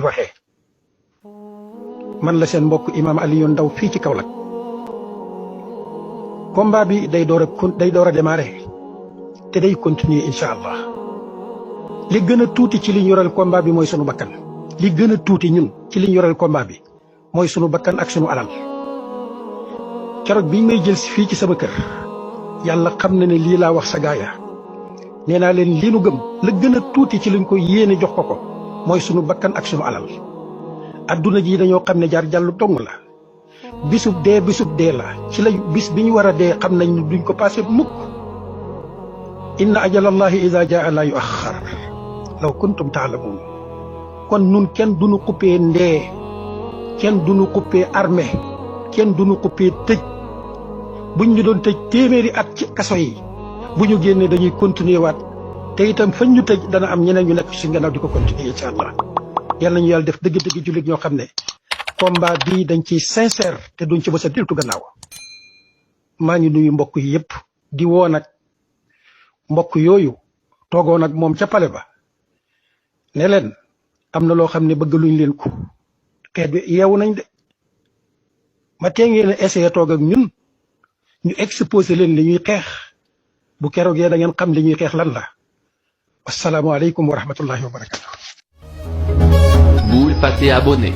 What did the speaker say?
waxee man la seen mbokk imam Aliou Ndaw fii ci Kaolack combat bi day door a démarrer te day continuer incha allah li gën a tuuti ci li ñu yoral combat bi mooy sunu bakkan li gën a tuuti ñun ci li ñu yoral combat bi mooy sunu bakkan ak sunu alal keroog biñ may jël si fii ci sama kër yàlla xam na ne lii laa wax sa gaaya nee naa leen lii nu gëm la gën a tuuti ci liñ ko yéene jox ko mooy sunu bakkan ak sunu alal adduna ji dañoo xam ne jaar jàllu dong la bisub dee la ci la bis bi ñu war a dee xam nañ duñ ko passé mukk inna ajalallahi ida jaa la yuaxar law kuntum taalamuun kon nun kenn duñu xuppee ndee kenn duñu xuppee armée kenn duñu xuppee tëj buñ ñu doon tëj téeméeri at ci kaso yi bu ñu génnee dañuy continuer waat te itam fañ ñu tëj dana am ñeneen ñu nekk ci gannaaw di ko continuer incha allah yàlla nañu yàlla def dëgg-dëgg jullit ñoo xam ne combat bii dañ ciy sincère te duñ ci mës a diltu gannaaw maa ngi nuyu mbokk yi yëpp di woo nag mbokk yooyu toogoon ak moom ca pale ba ne leen am na loo xam ne bëgg luñ leen ko xeet bi yeewu nañ de ma tee ngeen a essayé toog ak ñun ñu exposé leen li ñuy xeex bu keroogee da ngeen xam li ñuy xeex lan la wasalaamaaleykum wa rahmatullahi wa barakatu. Bul fàtte abonné.